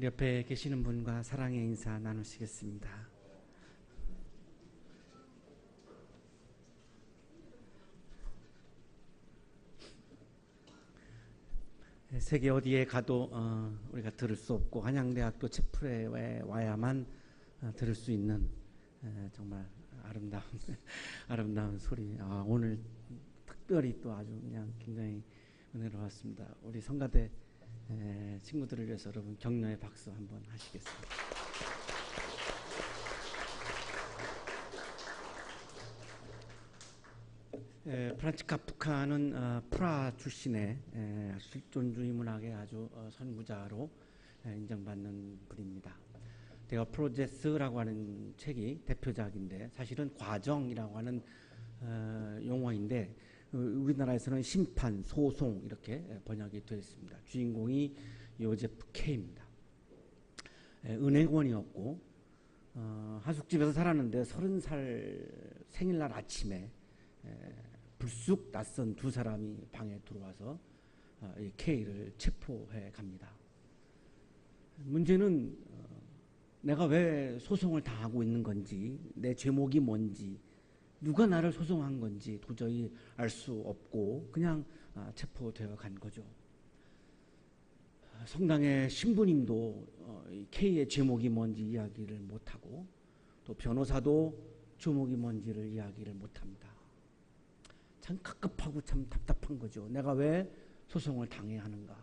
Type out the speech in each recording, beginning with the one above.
우리 옆에 계시는 분과 사랑의 인사 나누시겠습니다. 세계 어디에 가도 우리가 들을 수 없고 한양대학교 채플에 와야만 들을 수 있는 정말 아름다운 소리. 오늘 특별히 또 아주 그냥 굉장히 은혜로웠습니다. 우리 성가대 친구들을 위해서 여러분 격려의 박수 한번 하시겠습니다. 프란츠 카프카는 프라 출신의 실존주의 문학의 아주 선구자로 인정받는 분입니다. 대어 프로제스라고 하는 책이 대표작인데 사실은 과정이라고 하는 용어인데 우리나라에서는 심판, 소송 이렇게 번역이 되어 있습니다. 주인공이 요제프 K입니다. 은행원이었고 하숙집에서 살았는데 30살 생일날 아침에 불쑥 낯선 두 사람이 방에 들어와서 이 K를 체포해 갑니다. 문제는 내가 왜 소송을 당하고 있는 건지, 내 제목이 뭔지, 누가 나를 소송한 건지 도저히 알 수 없고 그냥 체포되어 간 거죠. 성당의 신부님도 K의 제목이 뭔지 이야기를 못하고 또 변호사도 제목이 뭔지를 이야기를 못합니다. 참 갑갑하고 참 답답한 거죠. 내가 왜 소송을 당해야 하는가.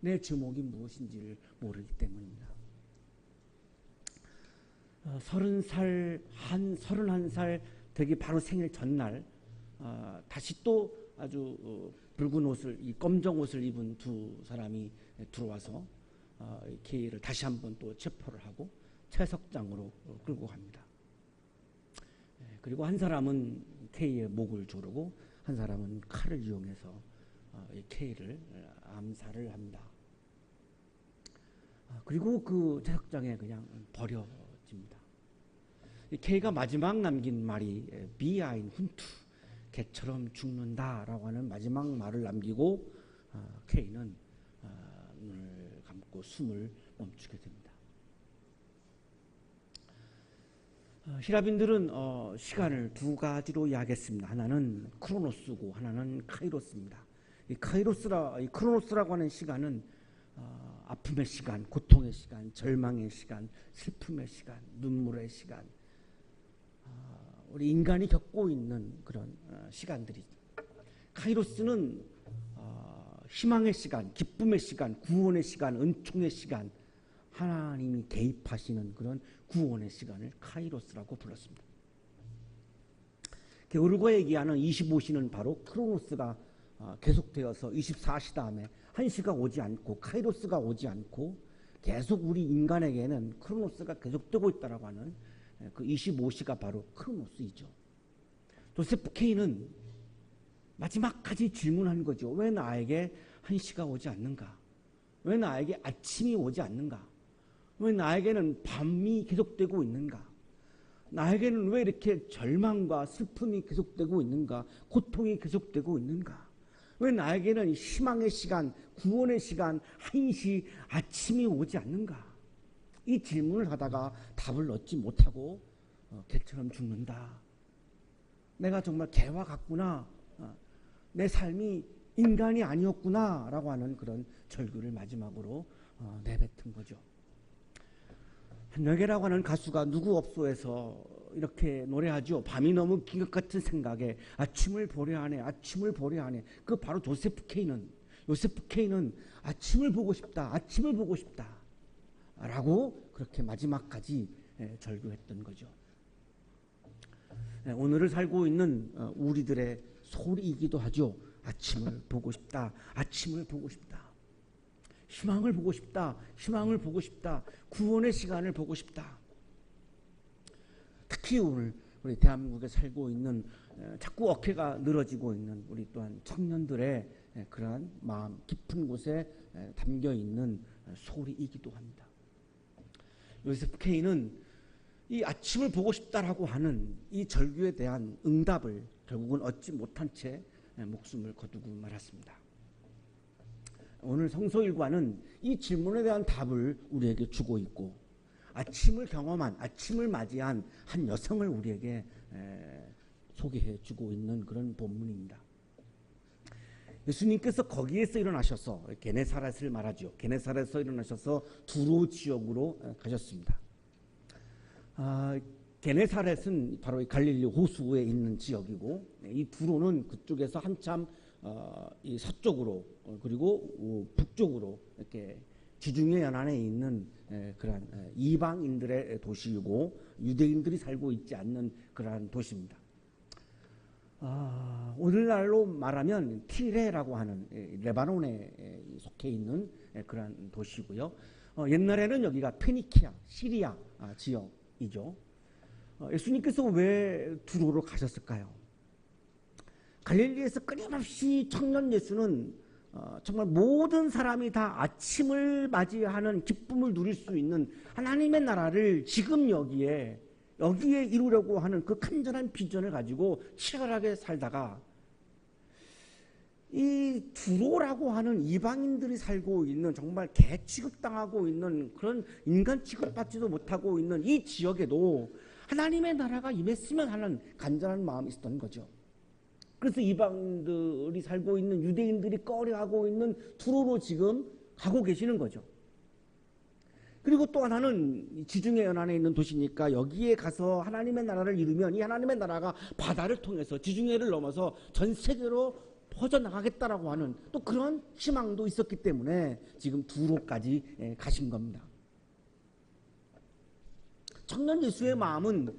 내 제목이 무엇인지를 모르기 때문입니다. 31살 되기 바로 생일 전날 다시 또 아주 붉은 옷을, 이 검정 옷을 입은 두 사람이 들어와서 K를 다시 한번 또 체포를 하고 채석장으로 끌고 갑니다. 그리고 한 사람은 K의 목을 조르고 한 사람은 칼을 이용해서 K를 암살을 합니다. 그리고 그 채석장에 그냥 버려집니다. K가 마지막 남긴 말이 비아인 훈투, 개처럼 죽는다라고 하는 마지막 말을 남기고 K는 눈을 감고 숨을 멈추게 됩니다. 히라빈들은 시간을 두 가지로 이야기했습니다. 하나는 크로노스고 하나는 카이로스입니다. 이 크로노스라고 하는 시간은 아픔의 시간, 고통의 시간, 절망의 시간, 슬픔의 시간, 눈물의 시간, 우리 인간이 겪고 있는 그런 시간들이죠. 카이로스는 희망의 시간, 기쁨의 시간, 구원의 시간, 은총의 시간, 하나님이 개입하시는 그런 구원의 시간을 카이로스라고 불렀습니다. 게오르고에 얘기하는 25시는 바로 크로노스가 계속되어서 24시 다음에 1시가 오지 않고 카이로스가 오지 않고 계속 우리 인간에게는 크로노스가 계속되고 있다고 하는 그 25시가 바로 크로노스이죠. 조세프 K는 마지막까지 질문한 거죠. 왜 나에게 1시가 오지 않는가? 왜 나에게 아침이 오지 않는가? 왜 나에게는 밤이 계속되고 있는가? 나에게는 왜 이렇게 절망과 슬픔이 계속되고 있는가? 고통이 계속되고 있는가? 왜 나에게는 희망의 시간, 구원의 시간, 1시 아침이 오지 않는가? 이 질문을 하다가 답을 얻지 못하고 개처럼 죽는다. 내가 정말 개와 같구나. 내 삶이 인간이 아니었구나 라고 하는 그런 절규를 마지막으로 내뱉은 거죠. 한여계라고 하는 가수가 누구 업소에서 이렇게 노래하죠. 밤이 너무 긴 것 같은 생각에 아침을 보려 하네, 아침을 보려 하네. 그 바로 요세프 K는 아침을 보고 싶다, 아침을 보고 싶다 라고 그렇게 마지막까지 절규했던 거죠. 오늘을 살고 있는 우리들의 소리이기도 하죠. 아침을 보고 싶다, 아침을 보고 싶다, 희망을 보고 싶다, 희망을 보고 싶다, 구원의 시간을 보고 싶다. 특히 오늘 우리 대한민국에 살고 있는 자꾸 어깨가 늘어지고 있는 우리 또한 청년들의 그러한 마음 깊은 곳에 담겨 있는 소리이기도 합니다. 요세프 K는 이 아침을 보고 싶다라고 하는 이 절규에 대한 응답을 결국은 얻지 못한 채 목숨을 거두고 말았습니다. 오늘 성서 일과는 이 질문에 대한 답을 우리에게 주고 있고 아침을 경험한, 아침을 맞이한 한 여성을 우리에게 소개해 주고 있는 그런 본문입니다. 예수님께서 거기에서 일어나셔서 게네사렛을 말하죠. 게네사렛에서 일어나셔서 두로 지역으로 가셨습니다. 게네사렛은 바로 갈릴리 호수에 있는 지역이고 이 두로는 그쪽에서 한참 이 서쪽으로 그리고 북쪽으로 이렇게 지중해 연안에 있는 그러한 이방인들의 도시이고 유대인들이 살고 있지 않는 그러한 도시입니다. 오늘날로 말하면 티레라고 하는 레바논에 속해 있는 그러한 도시고요. 옛날에는 여기가 페니키아, 시리아 지역이죠. 예수님께서 왜 두로로 가셨을까요? 갈릴리에서 끊임없이 청년 예수는 정말 모든 사람이 다 아침을 맞이하는 기쁨을 누릴 수 있는 하나님의 나라를 지금 여기에 이루려고 하는 그 간절한 비전을 가지고 치열하게 살다가 이 두로라고 하는 이방인들이 살고 있는 정말 개 취급당하고 있는 그런 인간 취급받지도 못하고 있는 이 지역에도 하나님의 나라가 임했으면 하는 간절한 마음이 있었던 거죠. 그래서 이방인들이 살고 있는 유대인들이 꺼려하고 있는 두로로 지금 가고 계시는 거죠. 그리고 또 하나는 지중해 연안에 있는 도시니까 여기에 가서 하나님의 나라를 이루면 이 하나님의 나라가 바다를 통해서 지중해를 넘어서 전 세계로 퍼져나가겠다라고 하는 또 그런 희망도 있었기 때문에 지금 두로까지 가신 겁니다. 청년 예수의 마음은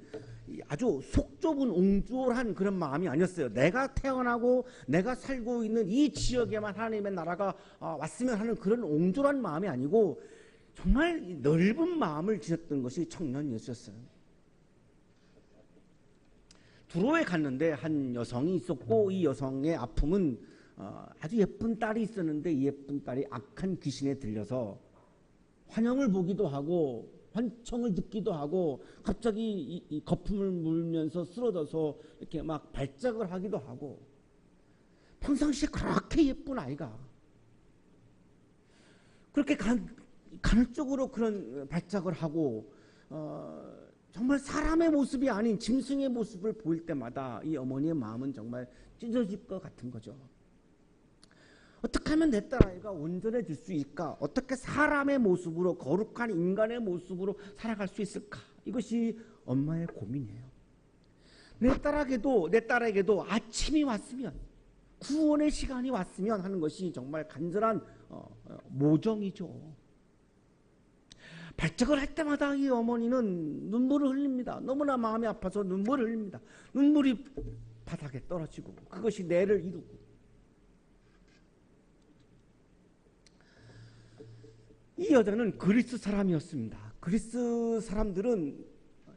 아주 속 좁은 옹졸한 그런 마음이 아니었어요. 내가 태어나고 내가 살고 있는 이 지역에만 하나님의 나라가 왔으면 하는 그런 옹졸한 마음이 아니고 정말 넓은 마음을 지녔던 것이 청년 예수였어요. 두로에 갔는데 한 여성이 있었고 이 여성의 아픔은 아주 예쁜 딸이 있었는데 이 예쁜 딸이 악한 귀신에 들려서 환영을 보기도 하고 환청을 듣기도 하고 갑자기 이 거품을 물면서 쓰러져서 이렇게 막 발작을 하기도 하고 평상시에 그렇게 예쁜 아이가 그렇게 간헐적으로 그런 발작을 하고 정말 사람의 모습이 아닌 짐승의 모습을 보일 때마다 이 어머니의 마음은 정말 찢어질 것 같은 거죠. 어떻게 하면 내 딸아이가 온전해질 수 있을까? 어떻게 사람의 모습으로 거룩한 인간의 모습으로 살아갈 수 있을까? 이것이 엄마의 고민이에요. 내 딸에게도 아침이 왔으면 구원의 시간이 왔으면 하는 것이 정말 간절한 모정이죠. 발작을 할 때마다 이 어머니는 눈물을 흘립니다. 너무나 마음이 아파서 눈물을 흘립니다. 눈물이 바닥에 떨어지고 그것이 뇌를 이루고 이 여자는 그리스 사람이었습니다. 그리스 사람들은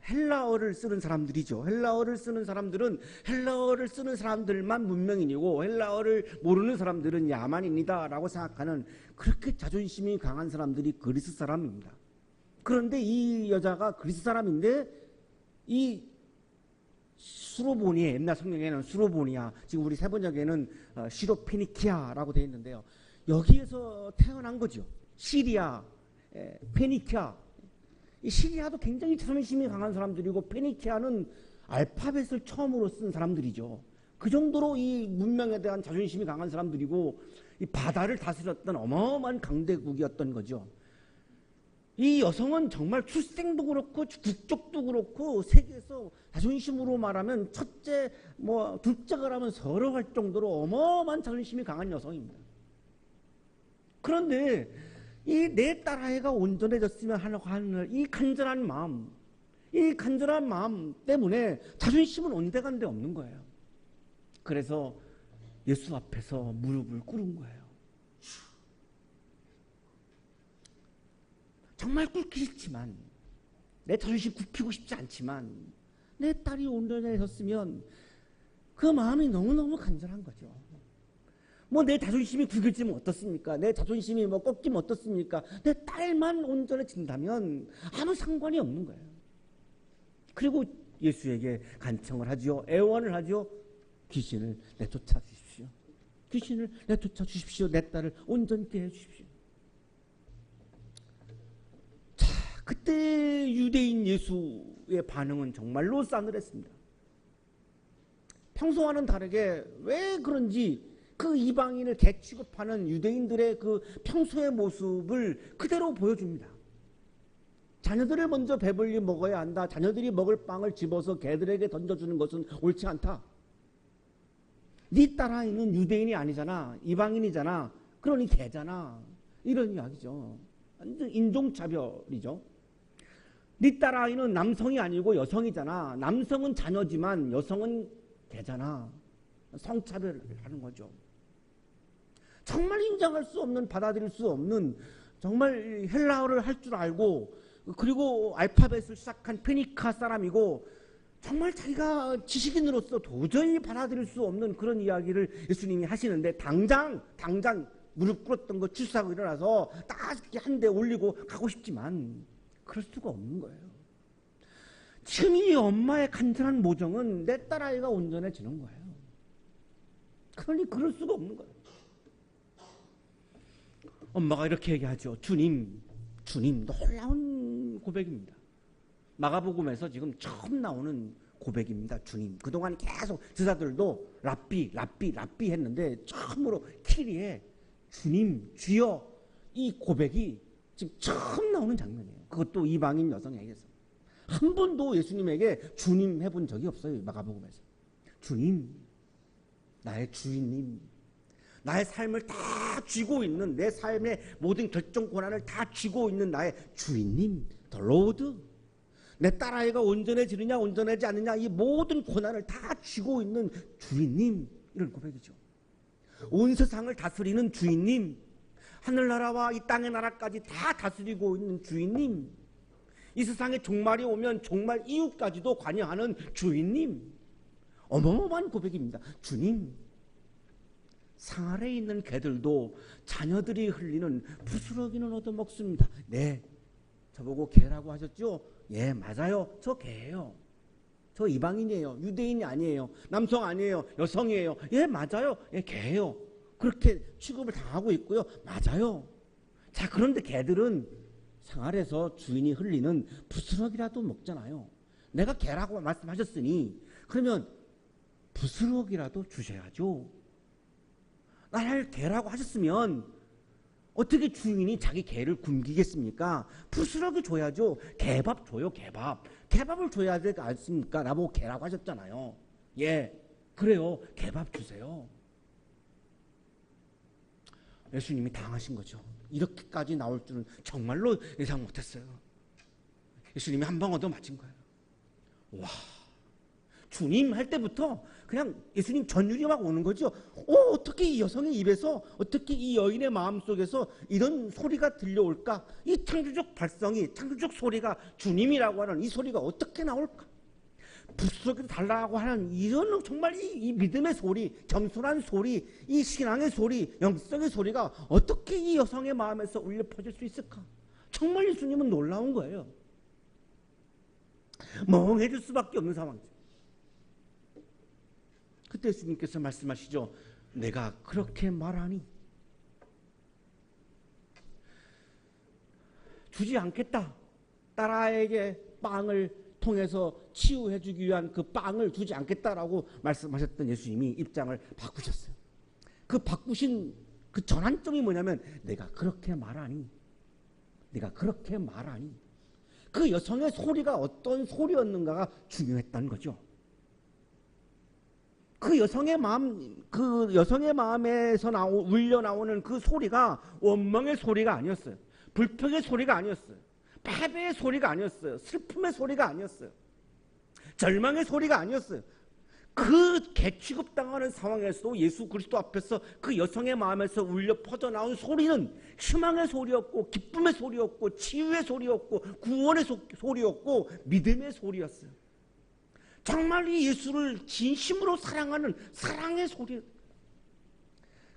헬라어를 쓰는 사람들이죠. 헬라어를 쓰는 사람들은 헬라어를 쓰는 사람들만 문명인이고 헬라어를 모르는 사람들은 야만인이다 라고 생각하는 그렇게 자존심이 강한 사람들이 그리스 사람입니다. 그런데 이 여자가 그리스 사람인데 이 수로보니에 옛날 성경에는 수로보니아 지금 우리 세번역에는 시로페니키아라고 되어 있는데요. 여기에서 태어난 거죠. 시리아, 페니키아. 이 시리아도 굉장히 자존심이 강한 사람들이고 페니키아는 알파벳을 처음으로 쓴 사람들이죠. 그 정도로 이 문명에 대한 자존심이 강한 사람들이고 이 바다를 다스렸던 어마어마한 강대국이었던 거죠. 이 여성은 정말 출생도 그렇고 국적도 그렇고 세계에서 자존심으로 말하면 첫째 둘째가 라면 서러할 정도로 어마어마한 자존심이 강한 여성입니다. 그런데 이 내 딸아이가 온전해졌으면 하는 이 간절한 마음 때문에 자존심은 온데간데 없는 거예요. 그래서 예수 앞에서 무릎을 꿇은 거예요. 정말 꿇기 싫지만 내 자존심 굽히고 싶지 않지만 내 딸이 온전해졌으면 그 마음이 너무너무 간절한 거죠. 내 자존심이 구겨지면 어떻습니까? 내 자존심이 꺾이면 어떻습니까? 내 딸만 온전해진다면 아무 상관이 없는 거예요. 그리고 예수에게 간청을 하죠. 애원을 하죠. 귀신을 내쫓아 주십시오. 귀신을 내쫓아 주십시오. 내 딸을 온전케 해 주십시오. 자, 그때 유대인 예수의 반응은 정말로 싸늘했습니다. 평소와는 다르게 왜 그런지 그 이방인을 개 취급하는 유대인들의 그 평소의 모습을 그대로 보여줍니다. 자녀들을 먼저 배불리 먹어야 한다. 자녀들이 먹을 빵을 집어서 개들에게 던져주는 것은 옳지 않다. 네 딸아이는 유대인이 아니잖아. 이방인이잖아. 그러니 개잖아. 이런 이야기죠. 완전 인종차별이죠. 네 딸아이는 남성이 아니고 여성이잖아. 남성은 자녀지만 여성은 개잖아. 성차별을 하는 거죠. 정말 인정할 수 없는, 받아들일 수 없는, 정말 헬라어를 할 줄 알고 그리고 알파벳을 시작한 페니카 사람이고 정말 자기가 지식인으로서 도저히 받아들일 수 없는 그런 이야기를 예수님이 하시는데 당장 무릎 꿇었던 거 출사하고 일어나서 딱 한 대 올리고 가고 싶지만 그럴 수가 없는 거예요. 지금 이 엄마의 간절한 모정은 내 딸아이가 온전해지는 거예요. 그러니 그럴 수가 없는 거예요. 엄마가 이렇게 얘기하죠. 주님, 놀라운 고백입니다. 마가복음에서 지금 처음 나오는 고백입니다. 주님. 그동안 계속 제자들도 랍비 했는데 처음으로 키리에 주님, 주여 이 고백이 지금 처음 나오는 장면이에요. 그것도 이방인 여성에게서. 한 번도 예수님에게 주님 해본 적이 없어요. 마가복음에서. 주님, 나의 주인님, 나의 삶을 다 쥐고 있는, 내 삶의 모든 결정 권한을 다 쥐고 있는 나의 주인님, The Lord. 내 딸아이가 온전해지느냐 온전하지 않느냐 이 모든 권한을 다 쥐고 있는 주인님, 이런 고백이죠. 온 세상을 다스리는 주인님, 하늘나라와 이 땅의 나라까지 다 다스리고 있는 주인님, 이 세상에 종말이 오면 종말 이후까지도 관여하는 주인님. 어마어마한 고백입니다. 주님, 상 아래에 있는 개들도 자녀들이 흘리는 부스러기는 얻어먹습니다. 네, 저보고 개라고 하셨죠? 예, 맞아요. 저 개예요. 저 이방인이에요. 유대인이 아니에요. 남성 아니에요. 여성이에요. 예, 맞아요. 예, 개예요. 그렇게 취급을 당하고 있고요. 맞아요. 자, 그런데 개들은 상 아래서 주인이 흘리는 부스러기라도 먹잖아요. 내가 개라고 말씀하셨으니 그러면 부스러기라도 주셔야죠. 나를 개라고 하셨으면 어떻게 주인이 자기 개를 굶기겠습니까? 부스러기 줘야죠. 개밥 줘요, 개밥. 개밥을 줘야 되지 않습니까? 나보고 개라고 하셨잖아요. 예, 그래요. 개밥 주세요. 예수님이 당하신 거죠. 이렇게까지 나올 줄은 정말로 예상 못했어요. 예수님이 한 방 얻어 맞은 거예요. 와, 주님 할 때부터 그냥 예수님 전율이 막 오는 거죠. 어떻게 이 여성의 입에서, 어떻게 이 여인의 마음속에서 이런 소리가 들려올까? 이 창조적 발성이, 창조적 소리가, 주님이라고 하는 이 소리가 어떻게 나올까? 부스러기를 달라고 하는 이런 정말 이 믿음의 소리, 겸손한 소리, 이 신앙의 소리, 영성의 소리가 어떻게 이 여성의 마음에서 울려 퍼질 수 있을까? 정말 예수님은 놀라운 거예요. 멍해질 수밖에 없는 상황이죠. 그때 예수님께서 말씀하시죠. 내가 그렇게 말하니 주지 않겠다. 딸아이에게 빵을 통해서 치유해주기 위한 그 빵을 주지 않겠다라고 말씀하셨던 예수님이 입장을 바꾸셨어요. 그 바꾸신 그 전환점이 뭐냐면 내가 그렇게 말하니 그 여성의 소리가 어떤 소리였는가가 중요했다는 거죠. 그 여성의 마음에서 울려 나오는 그 소리가 원망의 소리가 아니었어요. 불평의 소리가 아니었어요. 패배의 소리가 아니었어요. 슬픔의 소리가 아니었어요. 절망의 소리가 아니었어요. 그 개취급당하는 상황에서도 예수 그리스도 앞에서 그 여성의 마음에서 울려 퍼져나온 소리는 희망의 소리였고, 기쁨의 소리였고, 치유의 소리였고, 구원의 소리였고, 믿음의 소리였어요. 정말 이 예수를 진심으로 사랑하는 사랑의 소리,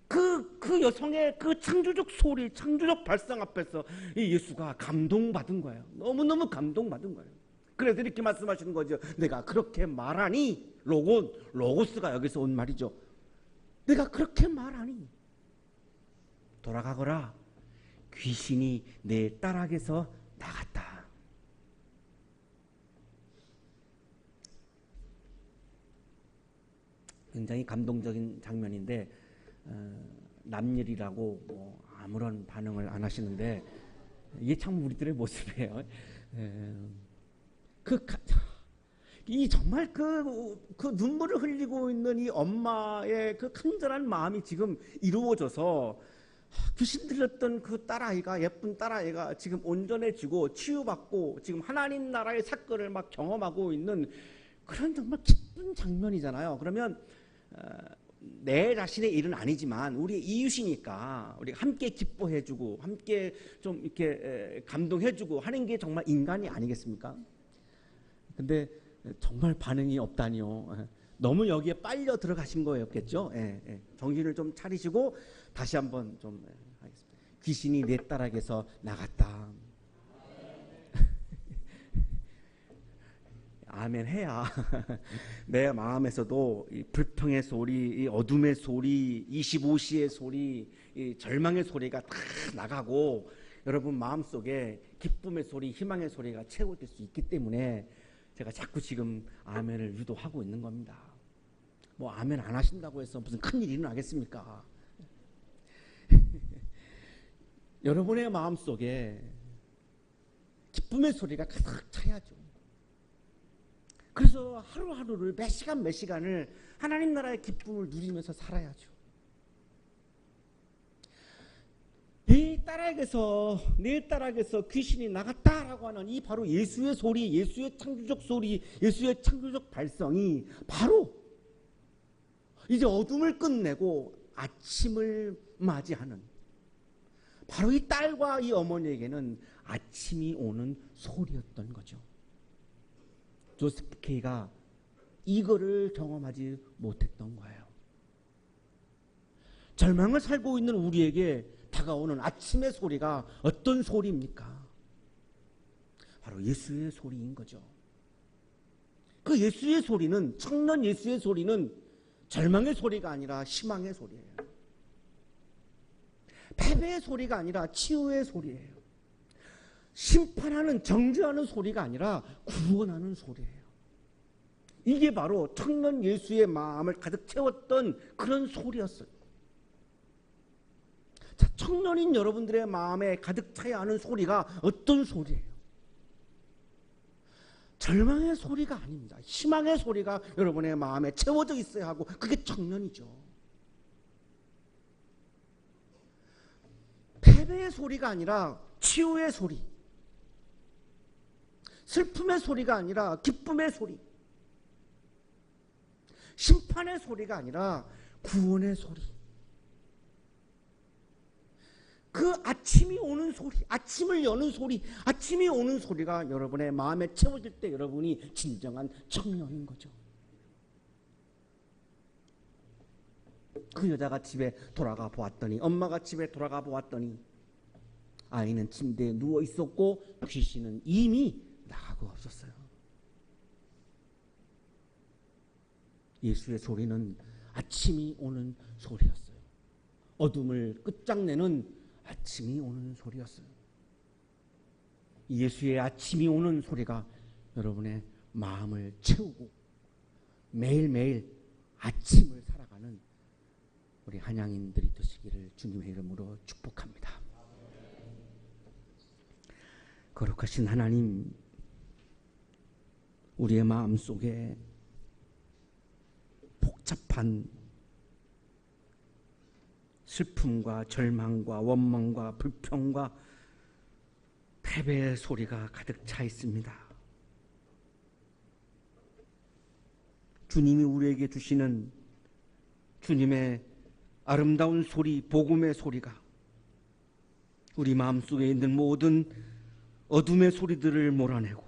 그 여성의 그 창조적 소리, 창조적 발상 앞에서 이 예수가 감동받은 거예요. 너무너무 감동받은 거예요. 그래서 이렇게 말씀하시는 거죠. 내가 그렇게 말하니, 로고스가 여기서 온 말이죠. 내가 그렇게 말하니 돌아가거라. 귀신이 내 딸에게서 나갔다. 굉장히 감동적인 장면인데 남일이라고 뭐 아무런 반응을 안 하시는데 이게 참 우리들의 모습이에요. 이 정말 그 눈물을 흘리고 있는 이 엄마의 그 간절한 마음이 지금 이루어져서 귀신 들렸던 그 딸아이가, 예쁜 딸아이가 지금 온전해지고 치유받고 지금 하나님 나라의 사건을 막 경험하고 있는 그런 정말 기쁜 장면이잖아요. 그러면 내 자신의 일은 아니지만 우리 이웃이니까 우리가 함께 기뻐해주고 함께 좀 이렇게 감동해주고 하는 게 정말 인간이 아니겠습니까? 근데 정말 반응이 없다니요. 너무 여기에 빨려 들어가신 거였겠죠. 정신을 좀 차리시고 다시 한번 좀 하겠습니다. 귀신이 내 딸에게서 나갔다. 아멘 해야 내 마음에서도 이 불평의 소리, 이 어둠의 소리, 25시의 소리, 이 절망의 소리가 다 나가고 여러분 마음속에 기쁨의 소리, 희망의 소리가 채워질 수 있기 때문에 제가 자꾸 지금 아멘을 유도하고 있는 겁니다. 뭐 아멘 안 하신다고 해서 무슨 큰일이 일어나겠습니까? 여러분의 마음속에 기쁨의 소리가 가득 차야죠. 그래서 하루하루를 몇 시간을 하나님 나라의 기쁨을 누리면서 살아야죠. 내 딸에게서 귀신이 나갔다라고 하는 이 바로 예수의 소리, 예수의 창조적 소리, 예수의 창조적 발성이 바로 이제 어둠을 끝내고 아침을 맞이하는 바로 이 딸과 이 어머니에게는 아침이 오는 소리였던 거죠. 조세프 K가 이거를 경험하지 못했던 거예요. 절망을 살고 있는 우리에게 다가오는 아침의 소리가 어떤 소리입니까? 바로 예수의 소리인 거죠. 그 예수의 소리는, 청년 예수의 소리는 절망의 소리가 아니라 희망의 소리예요. 패배의 소리가 아니라 치유의 소리예요. 심판하는, 정죄하는 소리가 아니라 구원하는 소리예요. 이게 바로 청년 예수의 마음을 가득 채웠던 그런 소리였어요. 자, 청년인 여러분들의 마음에 가득 차야 하는 소리가 어떤 소리예요? 절망의 소리가 아닙니다. 희망의 소리가 여러분의 마음에 채워져 있어야 하고 그게 청년이죠. 패배의 소리가 아니라 치유의 소리, 슬픔의 소리가 아니라 기쁨의 소리, 심판의 소리가 아니라 구원의 소리. 그 아침이 오는 소리, 아침을 여는 소리, 아침이 오는 소리가 여러분의 마음에 채워질 때 여러분이 진정한 청년인 거죠. 그 여자가 집에 돌아가 보았더니, 엄마가 집에 돌아가 보았더니 아이는 침대에 누워 있었고 귀신은 이미 나가고 없었어요. 예수의 소리는 아침이 오는 소리였어요. 어둠을 끝장내는 아침이 오는 소리였어요. 예수의 아침이 오는 소리가 여러분의 마음을 채우고 매일매일 아침을 살아가는 우리 한양인들이 되시기를 주님의 이름으로 축복합니다. 거룩하신 하나님, 우리의 마음속에 복잡한 슬픔과 절망과 원망과 불평과 패배의 소리가 가득 차 있습니다. 주님이 우리에게 주시는 주님의 아름다운 소리, 복음의 소리가 우리 마음속에 있는 모든 어둠의 소리들을 몰아내고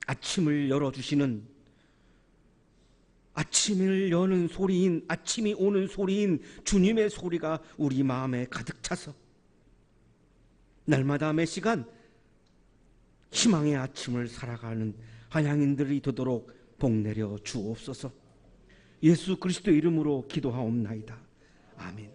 아침을 열어주시는, 아침을 여는 소리인, 아침이 오는 소리인 주님의 소리가 우리 마음에 가득 차서 날마다 매 시간 희망의 아침을 살아가는 한양인들이 되도록 복내려 주옵소서. 예수 그리스도 이름으로 기도하옵나이다. 아멘.